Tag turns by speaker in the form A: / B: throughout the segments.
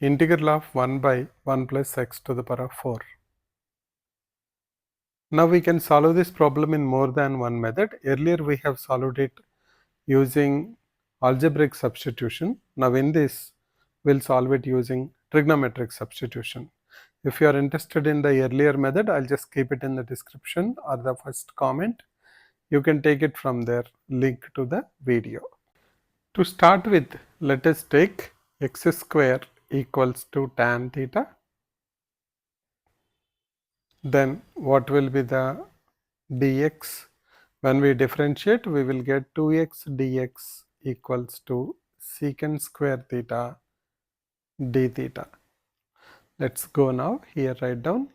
A: integral of 1 by 1 plus x to the power of 4. Now we can solve this problem in more than one method. Earlier we have solved it using algebraic substitution. Now in this we'll solve it using trigonometric substitution. If you are interested in the earlier method, I'll just keep it in the description or the first comment. You can take it from there, link to the video. To start with, let us take x square equals to tan theta. Then what will be the dx? When we differentiate, we will get 2x dx equals to secant square theta d theta. Let's go now. Here write down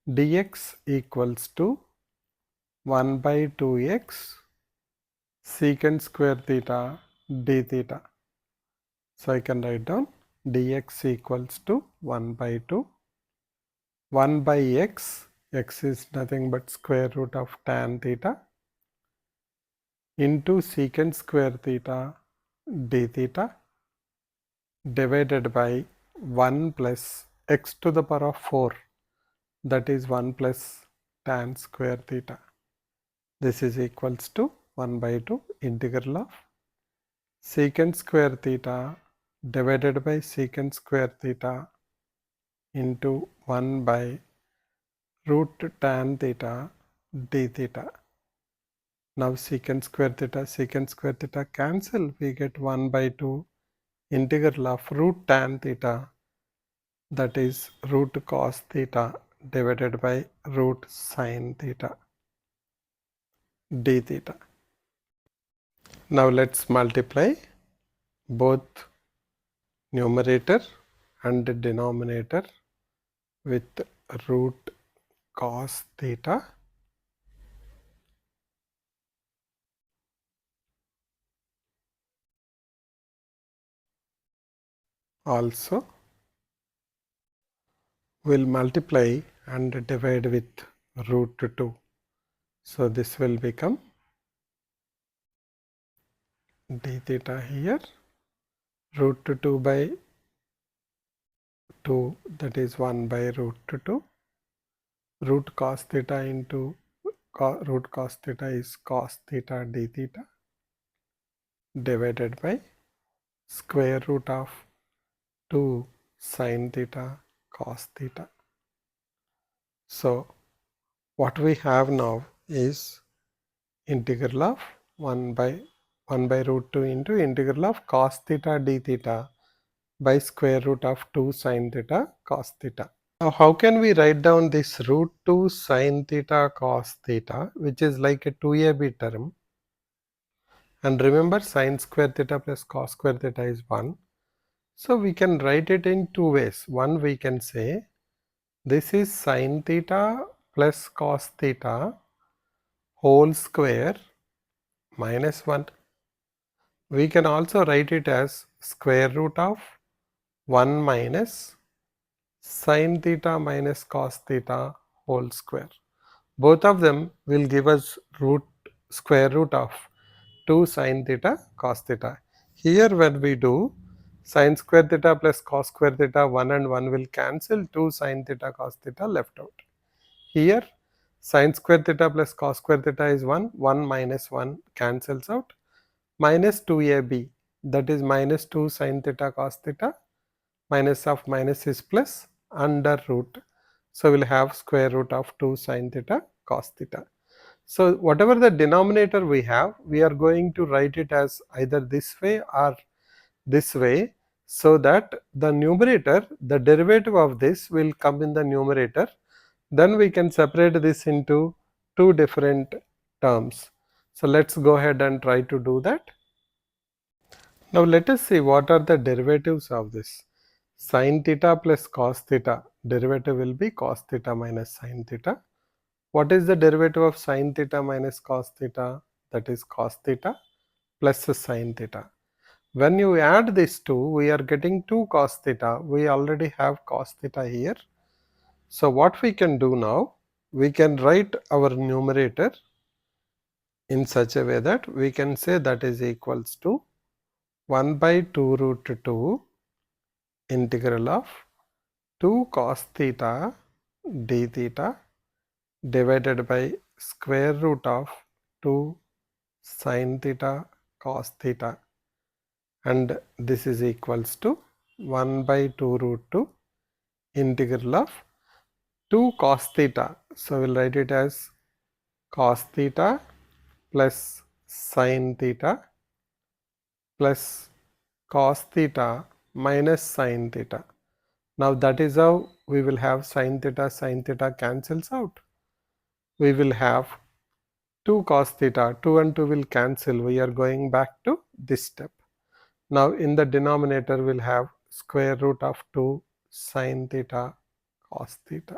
A: dx equals to 1 by 2x secant square theta d theta. So I can write down dx equals to 1 by 2. 1 by x is nothing but square root of tan theta into secant square theta d theta divided by 1 plus x to the power of 4, that is 1 plus tan square theta. This is equals to 1 by 2 integral of secant square theta divided by secant square theta into 1 by root tan theta d theta. Now secant square theta cancel, we get 1 by 2 integral of root tan theta, that is root cos theta divided by root sin theta d theta. Now let's multiply both numerator and denominator with root cos theta also. We'll multiply and divide with root 2. So this will become d theta here, root 2 by 2, that is 1 by root 2. Root cos theta into root cos theta is cos theta d theta divided by square root of 2 sin theta cos theta. So what we have now is integral of 1 by root 2 into integral of cos theta d theta by square root of 2 sin theta cos theta. Now how can we write down this root 2 sin theta cos theta, which is like a 2ab term? And remember, sin square theta plus cos square theta is 1. So we can write it in two ways. One, we can say this is sin theta plus cos theta whole square minus 1. We can also write it as square root of 1 minus sin theta minus cos theta whole square. Both of them will give us square root of 2 sin theta cos theta. Here when we do sin square theta plus cos square theta, 1 and 1 will cancel, 2 sin theta cos theta left out. Here sin square theta plus cos square theta is 1, 1 minus 1 cancels out, minus 2ab, that is minus 2 sin theta cos theta, minus of minus is plus, under root. So we'll have square root of 2 sin theta cos theta. So whatever the denominator we have, we are going to write it as either this way or this way, so that the numerator, the derivative of this will come in the numerator. Then we can separate this into two different terms. So let's go ahead and try to do that. Now let us see what are the derivatives of this. Sin theta plus cos theta, derivative will be cos theta minus sin theta. What is the derivative of sin theta minus cos theta? That is cos theta plus sin theta. When you add these two, we are getting 2 cos theta. We already have cos theta here. So what we can do now, we can write our numerator in such a way that we can say that is equals to 1 by 2 root 2 integral of 2 cos theta d theta divided by square root of 2 sin theta cos theta, and this is equals to 1 by 2 root 2 integral of 2 cos theta. So we'll write it as cos theta plus sin theta plus cos theta minus sin theta. Now that is how we will have sin theta cancels out. We will have 2 cos theta, 2 and 2 will cancel. We are going back to this step. Now in the denominator we'll have square root of 2 sin theta cos theta.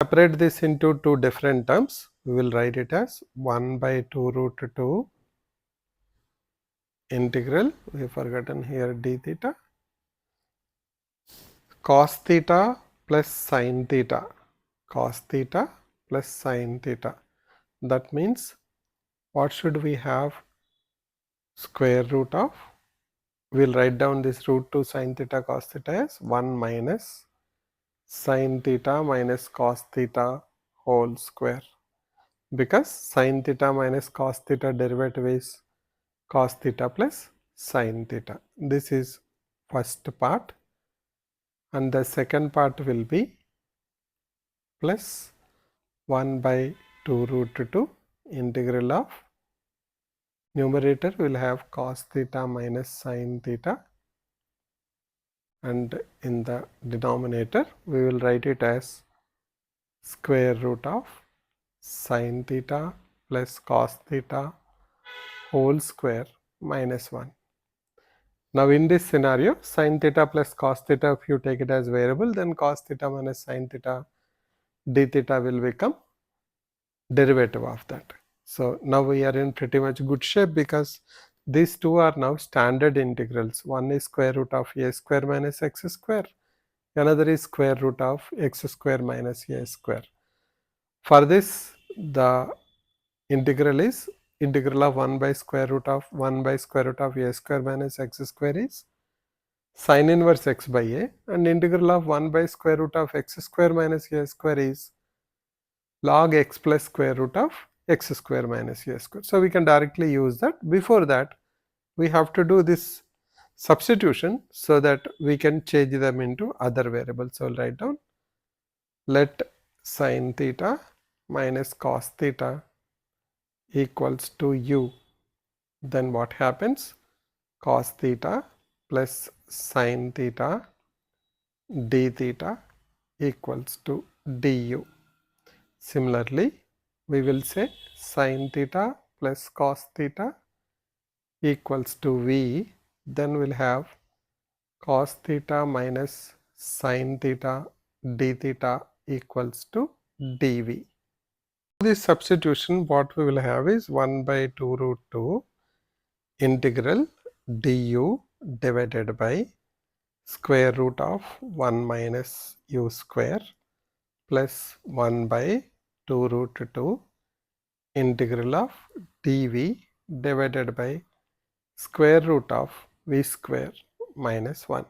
A: Separate this into two different terms. We will write it as 1 by 2 root 2 integral, we have forgotten here d theta, cos theta plus sin theta, cos theta plus sin theta. That means what should we have? Square root of, we'll write down this root 2 sin theta cos theta as 1 minus sin theta minus cos theta whole square, because sin theta minus cos theta derivative is cos theta plus sin theta. This is first part, and the second part will be plus 1 by 2 root 2 integral of, numerator will have cos theta minus sin theta, and in the denominator we will write it as square root of sin theta plus cos theta whole square minus 1. Now in this scenario, sin theta plus cos theta, if you take it as variable, then cos theta minus sin theta d theta will become derivative of that. So now we are in pretty much good shape, because these two are now standard integrals. One is square root of a square minus x square, another is square root of x square minus a square. For this, the integral is integral of 1 by square root of a square minus x square is sin inverse x by a, and integral of 1 by square root of x square minus a square is log x plus square root of x square minus a square. So we can directly use that. Before that, we have to do this substitution so that we can change them into other variables. So I'll write down, let sin theta minus cos theta equals to u. Then what happens? Cos theta plus sin theta d theta equals to du. Similarly, we will say sin theta plus cos theta equals to v. Then we'll have cos theta minus sin theta d theta equals to dv. This substitution, what we will have is 1 by 2 root 2 integral du divided by square root of 1 minus u square plus 1 by 2 root 2 integral of dv divided by square root of v square minus 1.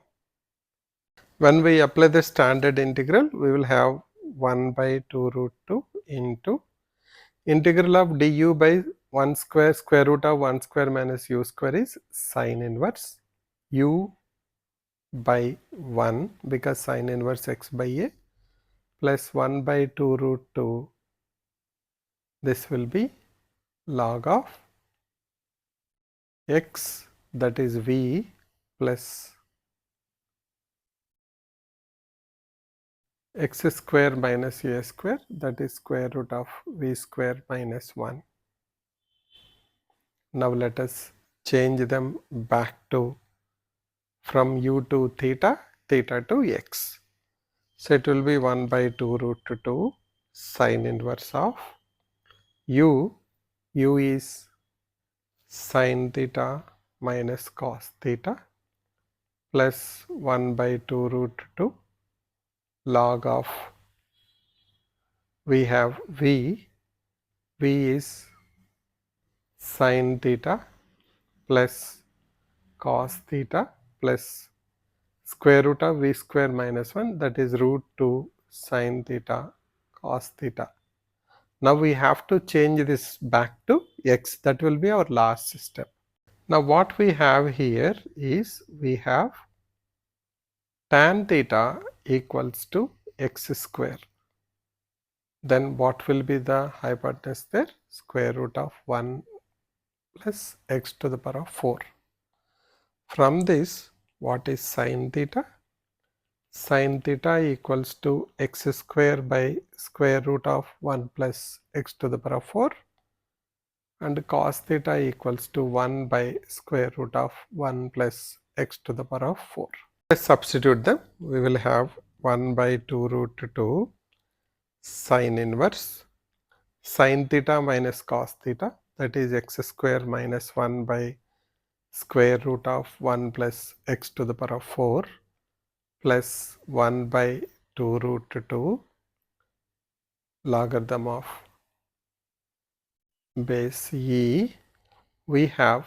A: When we apply the standard integral, we will have 1 by 2 root 2 into integral of du by 1 square square root of 1 square minus u square is sin inverse u by 1, because sin inverse x by a, plus 1 by 2 root 2, this will be log of x, that is v, plus x square minus a square, that is square root of v square minus 1. Now let us change them back to, from u to theta, theta to x. So it will be 1 by 2 root 2 sin inverse of u. U is sin theta minus cos theta plus 1 by 2 root 2 log of, we have v. V is sin theta plus cos theta plus square root of v square minus 1, that is root 2 sine theta cos theta. Now we have to change this back to x. That will be our last step. Now what we have here is we have tan theta equals to x square. Then what will be the hypotenuse there? Square root of 1 plus x to the power of 4. From this, what is sine theta? Sine theta equals to x square by square root of 1 plus x to the power of 4, and cos theta equals to 1 by square root of 1 plus x to the power of 4. Let's substitute them. We will have 1 by 2 root 2 sine inverse sine theta minus cos theta, that is x square minus 1 by square root of 1 plus x to the power of 4 plus 1 by 2 root 2 logarithm of base e. We have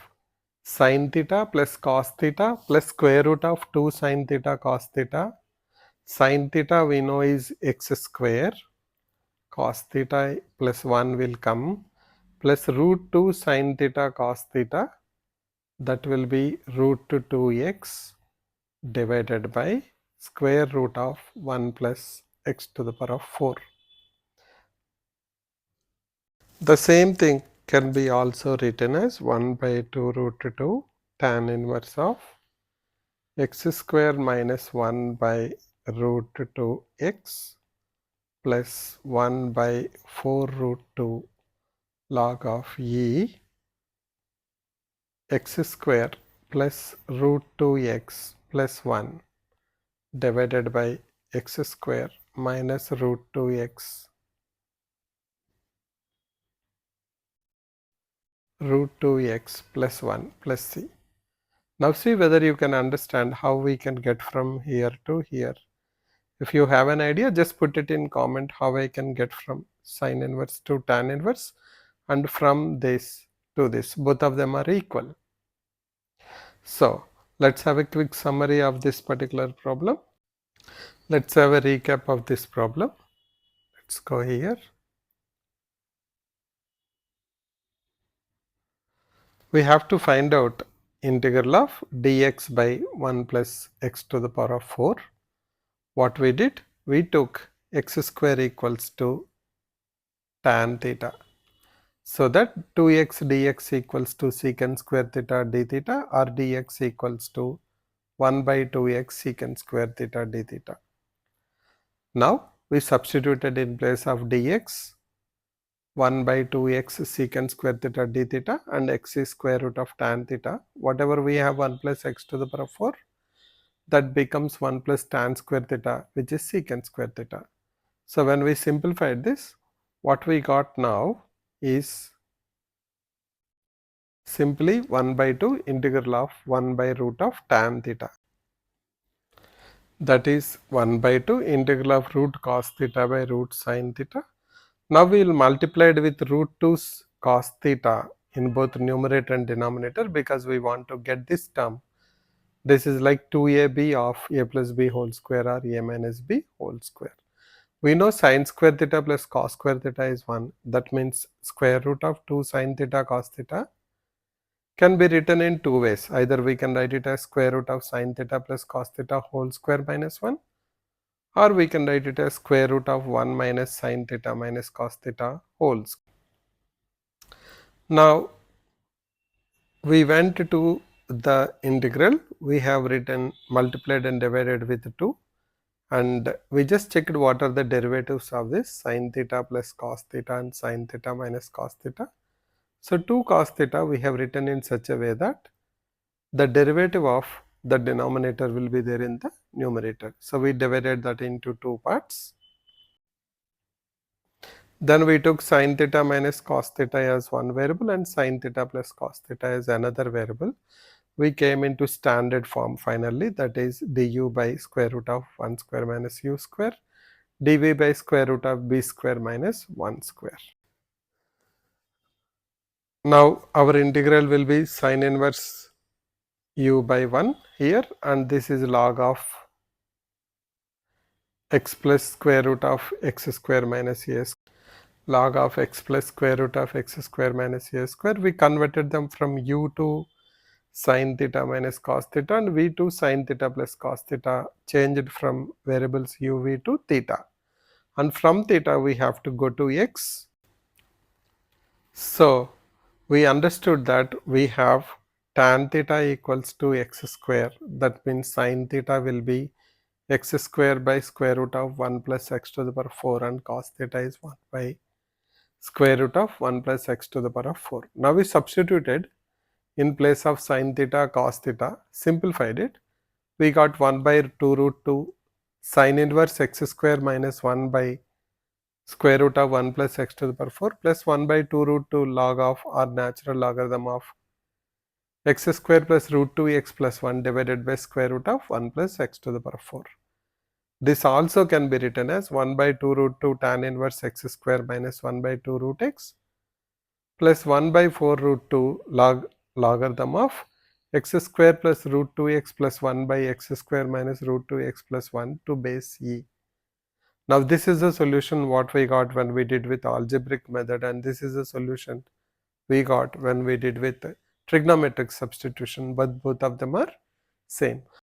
A: sin theta plus cos theta plus square root of 2 sin theta cos theta. Sin theta we know is x square, cos theta plus 1 will come, plus root 2 sin theta cos theta, that will be root 2x divided by square root of 1 plus x to the power of 4. The same thing can be also written as 1 by 2 root 2 tan inverse of x square minus 1 by root 2x plus 1 by 4 root 2 log of e x square plus root 2x plus 1 divided by x square minus root 2x root 2x plus 1 plus c. Now see whether you can understand how we can get from here to here. If you have an idea, just put it in comment how I can get from sine inverse to tan inverse and from this to this. Both of them are equal. So let's have a quick summary of this particular problem. Let's have a recap of this problem. Let's go here. We have to find out integral of dx by 1 plus x to the power of 4. What we did? We took x square equals to tan theta. So that 2x dx equals to secant square theta d theta, or dx equals to 1 by 2x secant square theta d theta. Now we substituted in place of dx 1 by 2x secant square theta d theta and x is square root of tan theta. Whatever we have 1 plus x to the power of 4, that becomes 1 plus tan square theta, which is secant square theta. So when we simplified this, what we got now is simply 1 by 2 integral of 1 by root of tan theta. That is 1 by 2 integral of root cos theta by root sin theta. Now we will multiply it with root 2 cos theta in both numerator and denominator, because we want to get this term. This is like 2ab of a plus b whole square or a minus b whole square. We know sin square theta plus cos square theta is 1. That means square root of 2 sin theta cos theta can be written in two ways. Either we can write it as square root of sin theta plus cos theta whole square minus 1, or we can write it as square root of 1 minus sin theta minus cos theta whole square. Now we went to the integral. We have written multiplied and divided with 2, and we just checked what are the derivatives of this sin theta plus cos theta and sin theta minus cos theta. So 2 cos theta we have written in such a way that the derivative of the denominator will be there in the numerator. So we divided that into 2 parts. Then we took sin theta minus cos theta as one variable and sin theta plus cos theta as another variable. We came into standard form finally, that is du by square root of 1 square minus u square, dv by square root of b square minus 1 square. Now our integral will be sin inverse u by 1 here, and this is log of x plus square root of x square minus a square. Log of x plus square root of x square minus a square. We converted them from u to sin theta minus cos theta and v to sin theta plus cos theta, changed from variables uv to theta. And from theta we have to go to x. So we understood that we have tan theta equals to x square. That means sin theta will be x square by square root of 1 plus x to the power 4, and cos theta is 1 by square root of 1 plus x to the power 4. Now we substituted in place of sin theta cos theta, simplified it. We got 1 by 2 root 2 sin inverse x square minus 1 by square root of 1 plus x to the power 4 plus 1 by 2 root 2 log of or natural logarithm of x square plus root 2x plus 1 divided by square root of 1 plus x to the power 4. This also can be written as 1 by 2 root 2 tan inverse x square minus 1 by 2 root x plus 1 by 4 root 2 logarithm of x square plus root 2x plus 1 by x square minus root 2x plus 1 to base e. Now this is the solution what we got when we did with algebraic method, and this is the solution we got when we did with trigonometric substitution, but both of them are same.